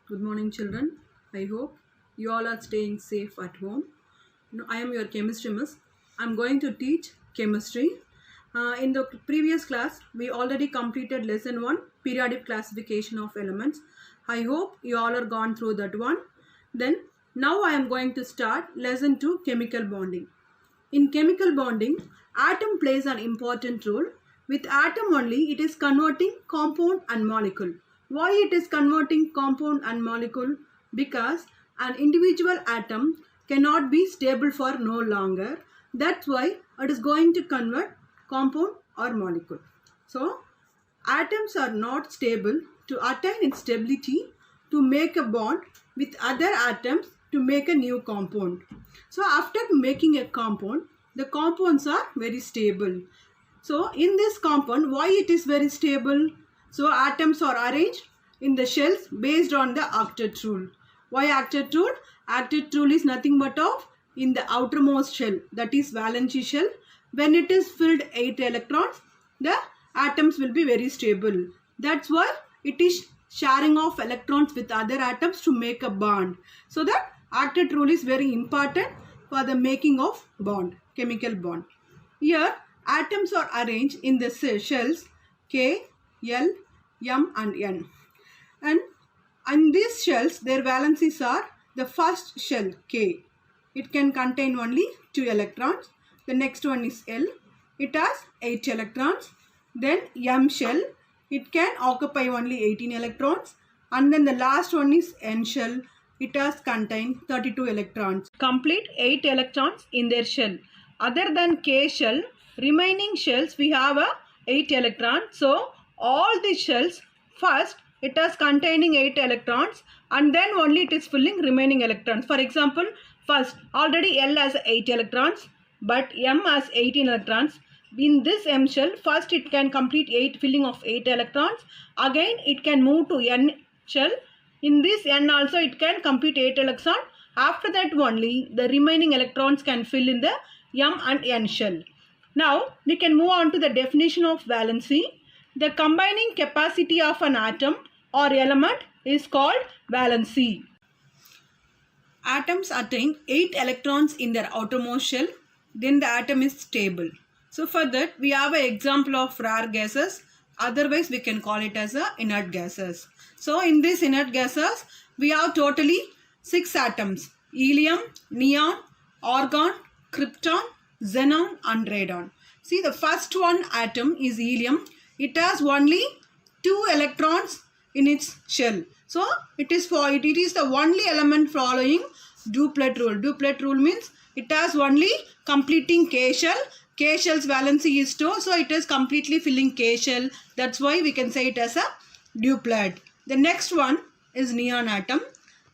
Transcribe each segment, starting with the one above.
Good morning, children. I hope you all are staying safe at home. I am your chemistry miss. I am going to teach chemistry. In the previous class, we already completed lesson 1, periodic classification of elements. I hope you all are gone through that one. Then, now I am going to start lesson 2, chemical bonding. In chemical bonding, atom plays an important role. With atom only, it is converting compound and molecule. Why it is converting compound and molecule? Because an individual atom cannot be stable for no longer. That's why it is going to convert compound or molecule. So, atoms are not stable. To attain its stability, to make a bond with other atoms to make a new compound. So after making a compound, the compounds are very stable. So in this compound, why it is very stable? So atoms are arranged in the shells based on the octet rule. Why octet rule? Octet rule is nothing but of in the outermost shell, that is valency shell. When it is filled 8 electrons, the atoms will be very stable. That's why it is sharing of electrons with other atoms to make a bond. So that octet rule is very important for the making of bond, chemical bond. Here atoms are arranged in the shells K, L, M and N. And in these shells their valencies are the first shell K. It can contain only 2 electrons. The next one is L. It has 8 electrons. Then M shell. It can occupy only 18 electrons. And then the last one is N shell. It has contained 32 electrons. Complete 8 electrons in their shell. Other than K shell, remaining shells we have a 8 electrons. So all the shells, first it is containing 8 electrons and then only it is filling remaining electrons. For example, first already L has 8 electrons but M has 18 electrons. In this M shell, first it can complete filling of 8 electrons. Again it can move to N shell. In this N also it can complete 8 electrons. After that only the remaining electrons can fill in the M and N shell. Now we can move on to the definition of valency. The combining capacity of an atom or element is called valency. Atoms attain 8 electrons in their outermost shell. Then the atom is stable. So for that we have an example of rare gases. Otherwise we can call it as a inert gases. So in these inert gases we have totally 6 atoms. Helium, neon, argon, krypton, xenon and radon. See, the first one atom is helium. It has only 2 electrons in its shell. So it is the only element following duplet rule. Duplet rule means it has only completing K shell. K shell's valency is 2, so it is completely filling K shell. That's why we can say it as a duplet. The next one is neon atom.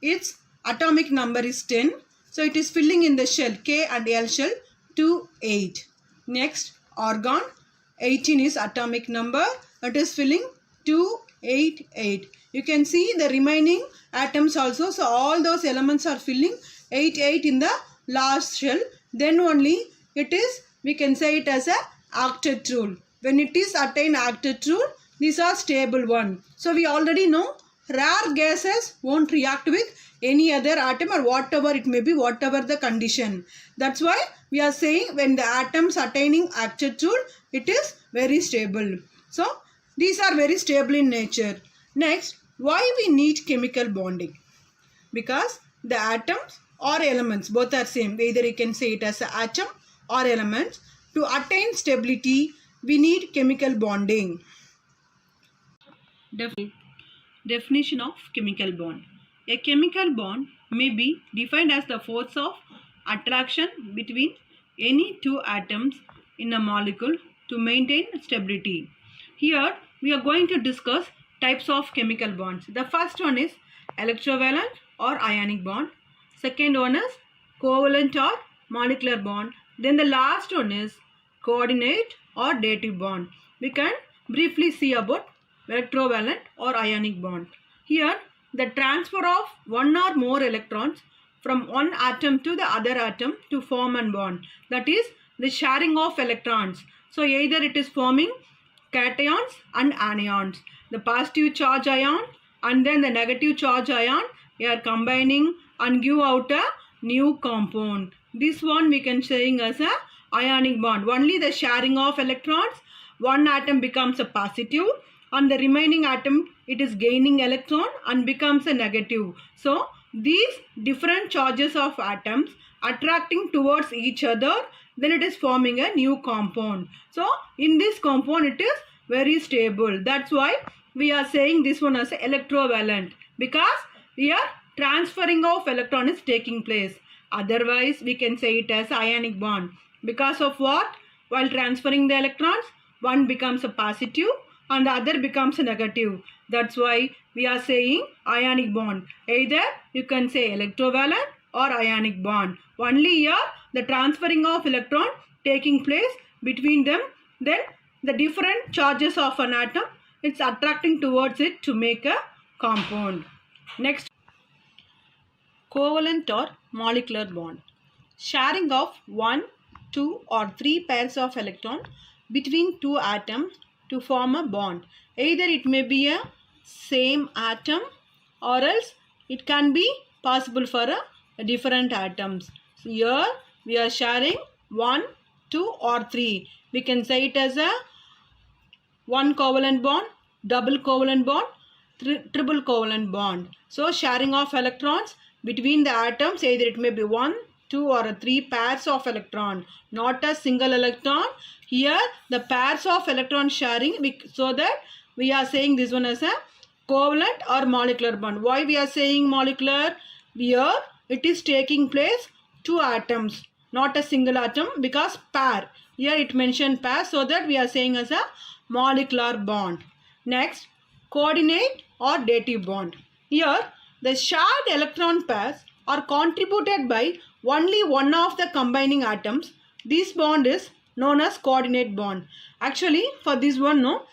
Its atomic number is 10. So it is filling in the shell K and L shell 2, 8. Next, argon. 18 is atomic number. It is filling 2, 8, 8. You can see the remaining atoms also. So all those elements are filling 8, 8 in the last shell. Then only it is, we can say it as a octet rule. When it is attained octet rule, these are stable one. So we already know rare gases won't react with any other atom or whatever it may be, whatever the condition. That's why we are saying when the atoms attaining octet rule, it is very stable. So these are very stable in nature. Next, why we need chemical bonding? Because the atoms or elements both are same. Either you can say it as an atom or elements. To attain stability, we need chemical bonding. Definition of chemical bond. A chemical bond may be defined as the force of attraction between any 2 atoms in a molecule to maintain stability. Here we are going to discuss types of chemical bonds. The first one is electrovalent or ionic bond. Second one is covalent or molecular bond. Then the last one is coordinate or dative bond. We can briefly see about electrovalent or ionic bond. Here the transfer of one or more electrons from one atom to the other atom to form a bond. That is the sharing of electrons. So either it is forming cations and anions. The positive charge ion and then the negative charge ion we are combining and give out a new compound. This one we can saying as a ionic bond. Only the sharing of electrons, one atom becomes a positive and the remaining atom it is gaining electron and becomes a negative. So these different charges of atoms attracting towards each other, then it is forming a new compound. So in this compound it is very stable. That's why we are saying this one as electrovalent, because here transferring of electron is taking place. Otherwise we can say it as ionic bond. Because of what? While transferring the electrons, one becomes a positive and the other becomes a negative. That's why we are saying ionic bond. Either you can say electrovalent or ionic bond. Only here the transferring of electron taking place between them, then the different charges of an atom, it's attracting towards it to make a compound. Next, covalent or molecular bond. Sharing of 1, 2 or 3 pairs of electron between two atoms to form a bond. Either it may be a same atom or else it can be possible for a different atoms. So here we are sharing 1, 2 or 3. We can say it as a one covalent bond, double covalent bond, triple covalent bond. So sharing of electrons between the atoms, either it may be 1, 2 or 3 pairs of electron, not a single electron. Here the pairs of electron sharing, so that we are saying this one as a covalent or molecular bond. Why we are saying molecular? Here it is taking place two atoms, not a single atom, because pair. Here it mentioned pair, so that we are saying as a molecular bond. Next, coordinate or dative bond. Here the shared electron pairs are contributed by only one of the combining atoms. This bond is known as coordinate bond. Actually for this one, no,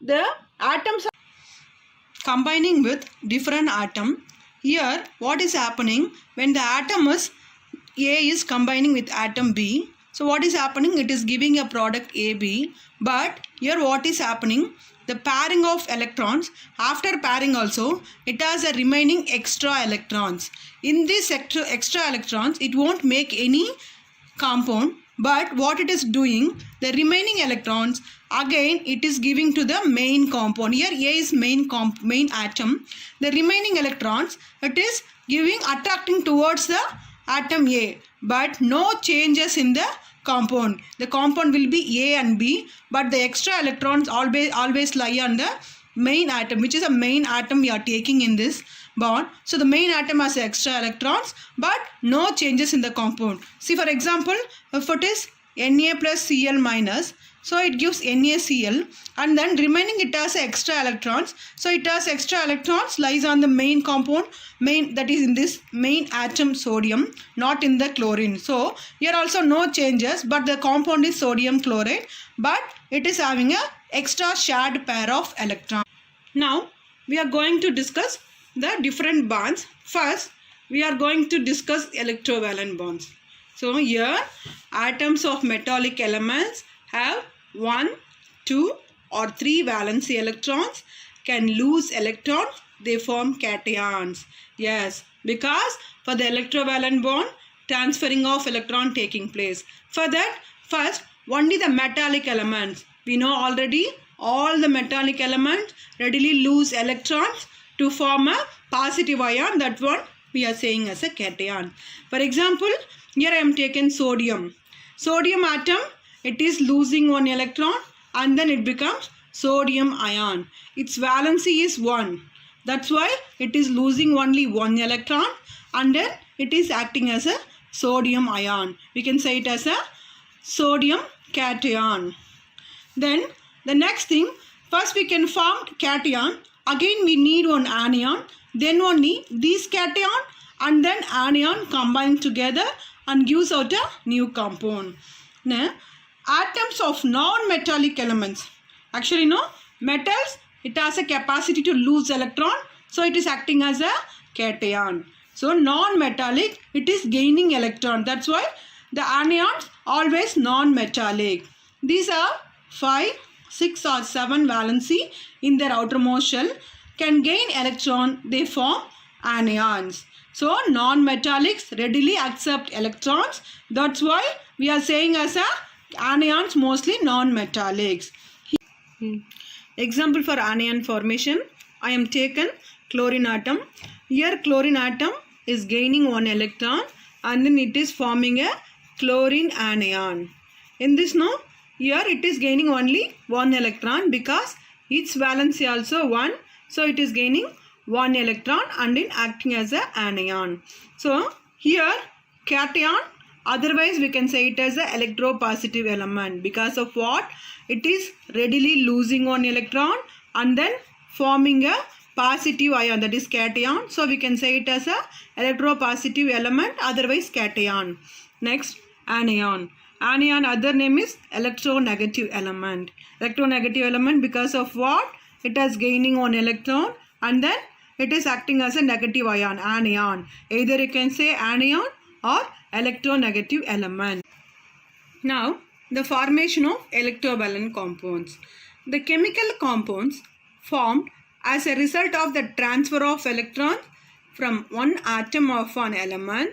the atoms are combining with different atom. Here what is happening, when the atom is A is combining with atom B, so what is happening, it is giving a product AB. But here what is happening, the pairing of electrons, after pairing also it has a remaining extra electrons. In this extra electrons it won't make any compound, but what it is doing, the remaining electrons again it is giving to the main compound. Here A is main atom, the remaining electrons it is giving, attracting towards the atom A, but no changes in the compound. The compound will be A and B, but the extra electrons always lie on the main atom, which is a main atom we are taking in this bond. So the main atom has extra electrons, but no changes in the compound. See, for example, if it is Na plus Cl minus, so it gives NaCl, and then remaining it has extra electrons. So it has extra electrons lies on the main compound, that is in this main atom sodium, not in the chlorine. So here also no changes, but the compound is sodium chloride, but it is having a extra shared pair of electrons. Now we are going to discuss the different bonds. First we are going to discuss electrovalent bonds. So here atoms of metallic elements have 1, 2 or 3 valency electrons, can lose electrons, they form cations. Yes, because for the electrovalent bond, transferring of electron taking place. For that, first only the metallic elements. We know already all the metallic elements readily lose electrons to form a positive ion. That one we are saying as a cation. For example, here I am taken sodium. Sodium atom, it is losing one electron and then it becomes sodium ion. Its valency is 1. That's why it is losing only one electron and then it is acting as a sodium ion. We can say it as a sodium cation. Then the next thing, first we can form cation. Again we need one anion. Then only these cation and then anion combine together and gives out a new compound. Now, atoms of non-metallic elements. Actually, no, metals, it has a capacity to lose electron. So, it is acting as a cation. So, non-metallic, it is gaining electron. That's why the anions always non-metallic. These are 5, 6 or 7 valency in their outermost shell. can gain electron, they form anions. So non-metallics readily accept electrons. That's why we are saying as a anions mostly non-metallics. Example for anion formation, I am taken chlorine atom. Here chlorine atom is gaining one electron and then it is forming a chlorine anion. In this now, here it is gaining only one electron because its valency also 1. So it is gaining one electron and then acting as an anion. So here cation, otherwise we can say it as an electropositive element because of what? It is readily losing one electron and then forming a positive ion, that is cation. So we can say it as a electropositive element, otherwise cation. Next, anion. Anion other name is electronegative element. Electronegative element because of what? It is gaining one electron and then it is acting as a negative ion, anion. Either you can say anion or electronegative element. Now, the formation of electrovalent compounds. The chemical compounds formed as a result of the transfer of electrons from one atom of an element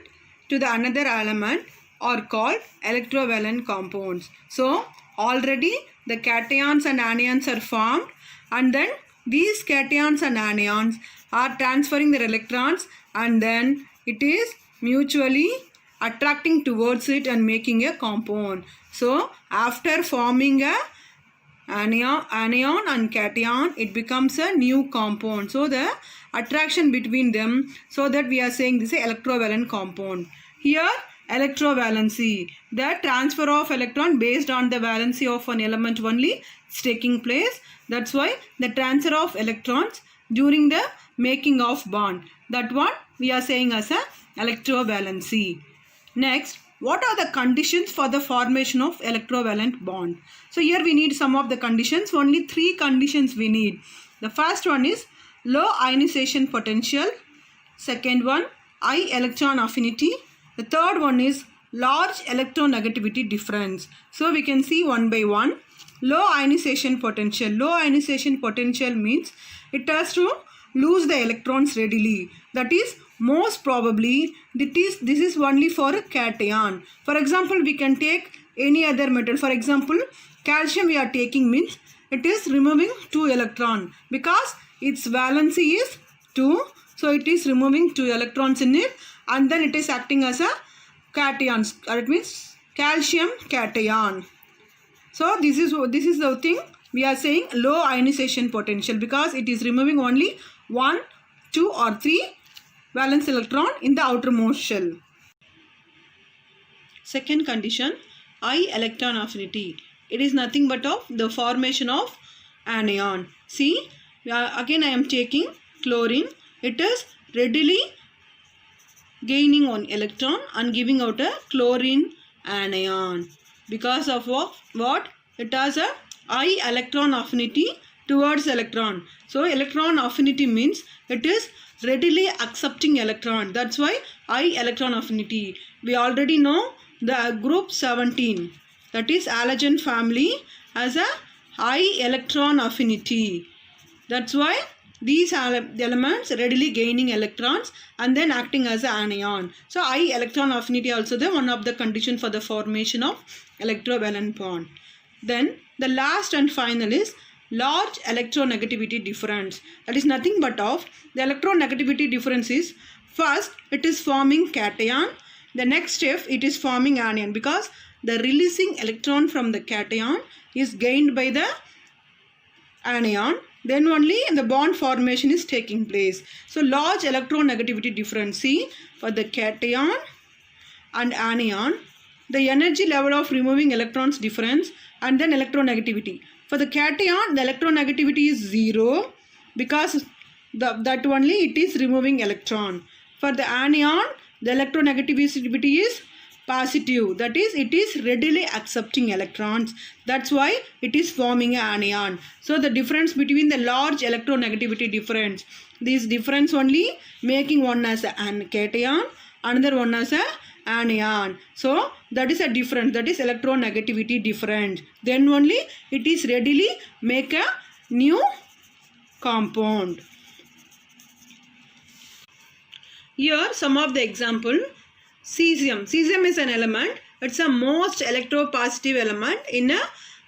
to the another element are called electrovalent compounds. So, already the cations and anions are formed and then these cations and anions are transferring their electrons and then it is mutually attracting towards it and making a compound. So, after forming a anion and cation, it becomes a new compound. So, the attraction between them, so that we are saying this is electrovalent compound. Here, electrovalency, the transfer of electron based on the valency of an element only is taking place. That's why the transfer of electrons during the making of bond, that one we are saying as a electrovalency. Next, what are the conditions for the formation of electrovalent bond? So here we need some of the conditions. Only 3 conditions we need. The first one is low ionization potential. Second one, high electron affinity. The third one is large electronegativity difference. So we can see one by one. Low ionization potential. Low ionization potential means it has to lose the electrons readily. That is, most probably this is only for a cation. For example, we can take any other metal. For example, calcium we are taking means it is removing 2 electrons because its valency is 2. So it is removing 2 electrons in it and then it is acting as a cation. That means calcium cation. So this is the thing we are saying low ionization potential because it is removing only 1, 2 or 3 valence electron in the outermost shell. Second condition, high electron affinity. It is nothing but of the formation of anion. See, again I am taking chlorine. It is readily gaining one electron and giving out a chlorine anion. Because of what? It has a high electron affinity towards electron. So electron affinity means it is readily accepting electron. That's why high electron affinity. We already know the group 17, that is halogen family, has a high electron affinity. That's why these elements readily gaining electrons and then acting as an anion. So high electron affinity also the one of the condition for the formation of electrovalent bond. Then the last and final is large electronegativity difference. That is nothing but of the electronegativity difference is first it is forming cation. The next step it is forming anion because the releasing electron from the cation is gained by the anion. Then only the bond formation is taking place. So large electronegativity difference. See, for the cation and anion, the energy level of removing electrons difference and then electronegativity. For the cation, the electronegativity is 0 because that only it is removing electron. For the anion, the electronegativity is positive. That is, it is readily accepting electrons. That's why it is forming an anion. So the difference between the large electronegativity difference, this difference only making one as an cation, another one as a anion. So that is a difference, that is electronegativity difference. Then only it is readily make a new compound. Here some of the example. Cesium. Cesium is an element. It's a most electropositive element in a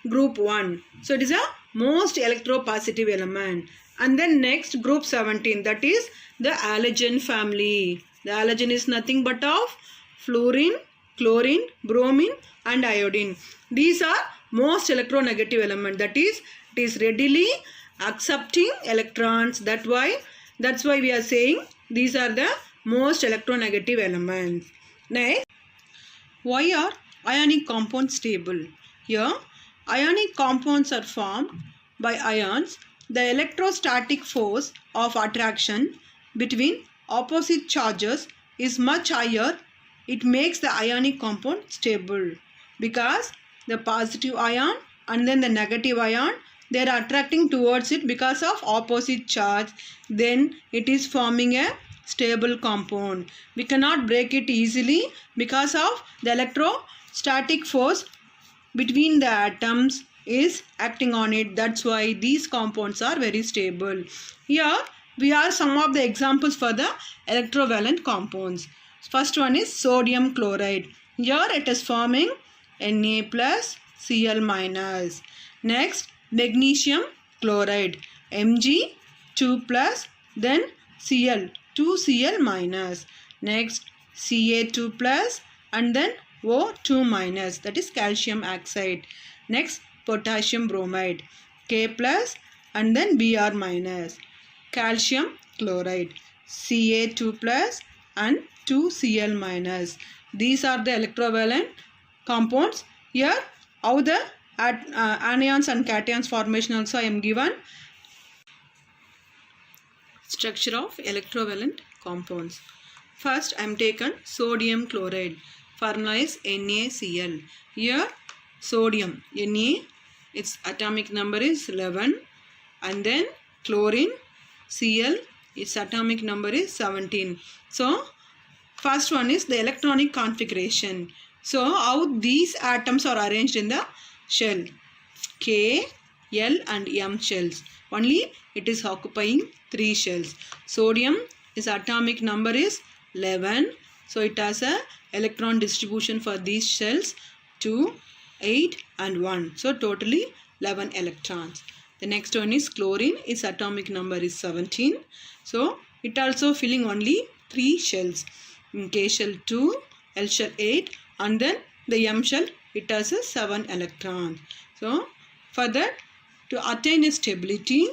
group 1. So it is a most electropositive element. And then next group 17, that is the halogen family. The halogen is nothing but of fluorine, chlorine, bromine and iodine. These are most electronegative element. That is, it is readily accepting electrons. That's why we are saying these are the most electronegative elements. Next, why are ionic compounds stable? Here, ionic compounds are formed by ions. The electrostatic force of attraction between opposite charges is much higher. It makes the ionic compound stable because the positive ion and then the negative ion, they are attracting towards it because of opposite charge. Then it is forming a stable compound. We cannot break it easily because of the electrostatic force between the atoms is acting on it. That's why these compounds are very stable. Here we have some of the examples for the electrovalent compounds. First one is sodium chloride. Here it is forming Na plus Cl minus. Next, magnesium chloride, Mg2 plus, then Cl, 2Cl minus. Next, Ca2 plus and then O2 minus, that is calcium oxide. Next, potassium bromide, K plus and then Br minus. Calcium chloride, Ca2 plus and 2Cl minus. These are the electrovalent compounds. Here, how the anions and cations formation also I am given. Structure of electrovalent compounds. First, I am taken sodium chloride. Formula is NaCl. Here, sodium, Na, its atomic number is 11. And then chlorine, Cl, its atomic number is 17. So, first one is the electronic configuration. So, how these atoms are arranged in the shell. K, L and M shells. Only it is occupying 3 shells. Sodium, its atomic number is 11. So, it has a electron distribution for these shells 2, 8 and 1. So, totally 11 electrons. The next one is chlorine. Its atomic number is 17. So, it also filling only 3 shells. K shell 2, L shell 8 and then the M shell, it has a 7 electrons. So, for that, to attain a stability,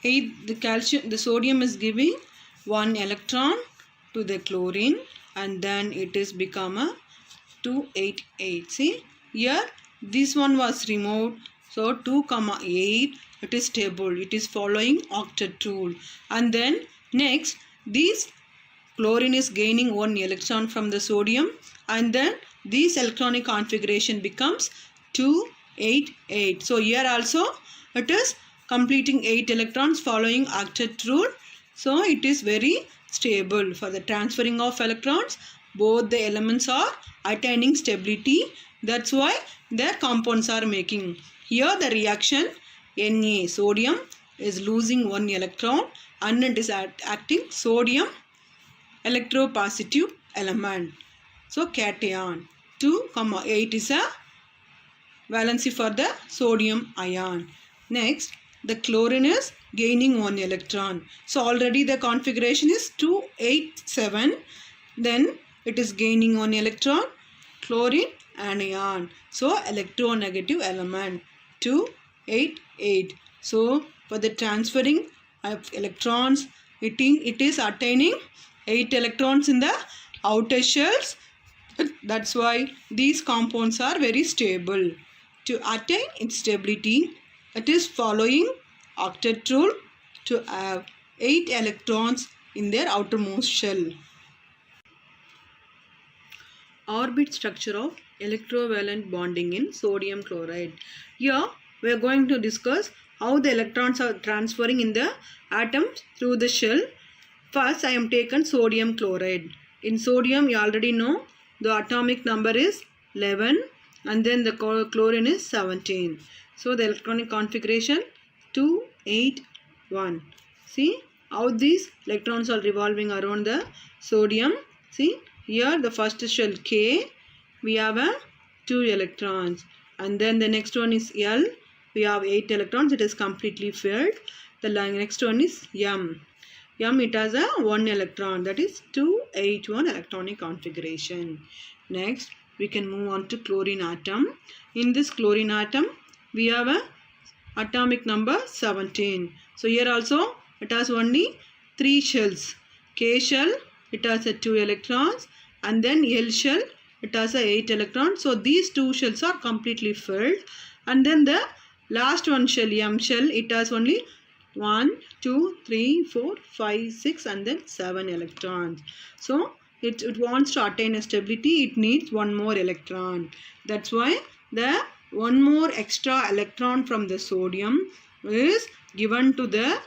the sodium is giving 1 electron to the chlorine and then it is become a 288. See, here this one was removed. So, 2,8, it is stable. It is following octet rule. And then next, this chlorine is gaining 1 electron from the sodium and then this electronic configuration becomes 288. So, here also it is completing 8 electrons following octet rule. So, it is very stable. For the transferring of electrons, both the elements are attaining stability. That's why their compounds are making. Here the reaction Na, sodium, is losing 1 electron and it is acting sodium electropositive element. So, cation 2,8 is a valency for the sodium ion. Next, the chlorine is gaining 1 electron. So, already the configuration is 287. Then, it is gaining 1 electron. Chlorine anion. So, electronegative element 288. So, for the transferring of electrons, it is attaining 8 electrons in the outer shells. That's why these compounds are very stable. To attain its stability, it is following octet rule to have 8 electrons in their outermost shell. Orbit structure of electrovalent bonding in sodium chloride. Here we are going to discuss how the electrons are transferring in the atoms through the shell. First, I am taken sodium chloride. In sodium, you already know the atomic number is 11 and then the chlorine is 17. So, the electronic configuration 281. See, how these electrons are revolving around the sodium. See, here the first shell K, we have a 2 electrons, and then the next one is L, we have 8 electrons, it is completely filled. The next one is M. M, it has a 1 electron, that is 281 electronic configuration. Next, we can move on to chlorine atom. In this chlorine atom, we have a atomic number 17. So here also it has only 3 shells. K shell, it has a 2 electrons, and then L shell, it has a 8 electrons. So these 2 shells are completely filled, and then the last one shell, M shell, it has only 1, 2, 3, 4, 5, 6 and then 7 electrons. So it wants to attain a stability, it needs one more electron. That's why the one more extra electron from the sodium is given to the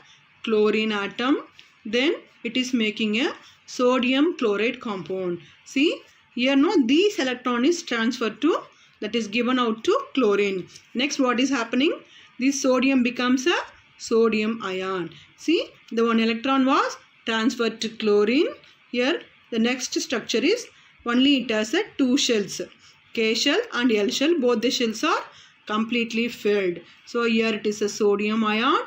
chlorine atom. Then it is making a sodium chloride compound. See, here no, this electron is transferred to, that is given out to chlorine. Next, what is happening? This sodium becomes a sodium ion. See, the one electron was transferred to chlorine. Here the next structure is only it has a 2 shells, K shell and L shell. Both the shells are completely filled. So here it is a sodium ion.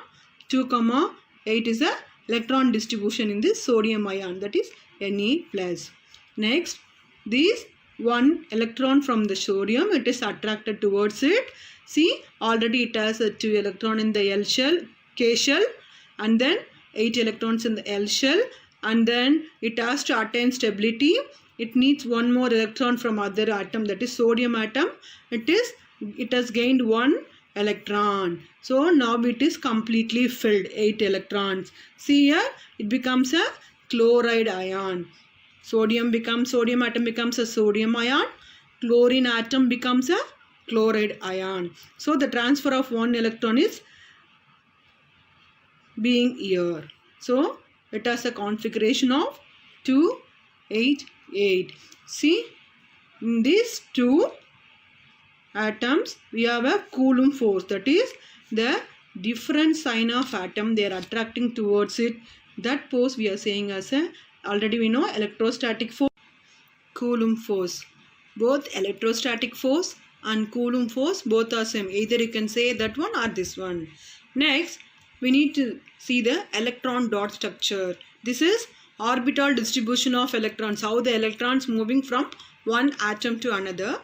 2, 8 is a electron distribution in this sodium ion, that is Ne+. Next, this one electron from the sodium, it is attracted towards it. See, already it has a 2 electron in the L shell, K shell, and then 8 electrons in the L shell, and then it has to attain stability. It needs one more electron from other atom, that is sodium atom. It has gained 1 electron. So now it is completely filled, 8 electrons. See here, it becomes a chloride ion. Sodium atom becomes a sodium ion. Chlorine atom becomes a chloride ion. So the transfer of 1 electron is being here. So it has a configuration of 2, 8, 8. See, in these 2 atoms we have a Coulomb force, that is the different sign of atom they are attracting towards it. That force we are saying as a, already we know, electrostatic force, Coulomb force. Both electrostatic force and Coulomb force both are same. Either you can say that one or this one. Next, we need to see the electron dot structure. This is orbital distribution of electrons, how the electrons moving from one atom to another.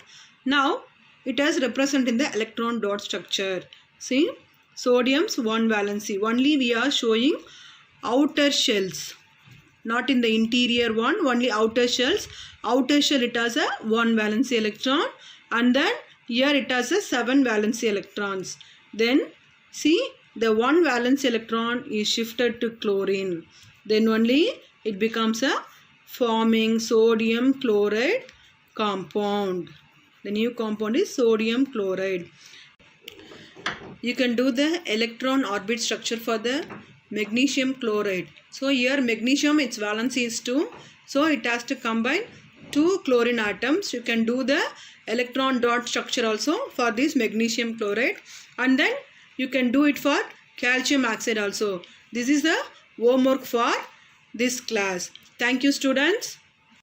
Now it is represented in the electron dot structure. See, sodium's 1 valency, only we are showing outer shells, not in the interior one, only outer shells. Outer shell it has a 1 valency electron, and then here it has a 7 valency electrons. Then see, the 1 valence electron is shifted to chlorine. Then only it becomes a forming sodium chloride compound. The new compound is sodium chloride. You can do the electron orbit structure for the magnesium chloride. So here magnesium, its valency is 2. So it has to combine 2 chlorine atoms. You can do the electron dot structure also for this magnesium chloride. And then you can do it for calcium oxide also. This is the homework for this class. Thank you, students.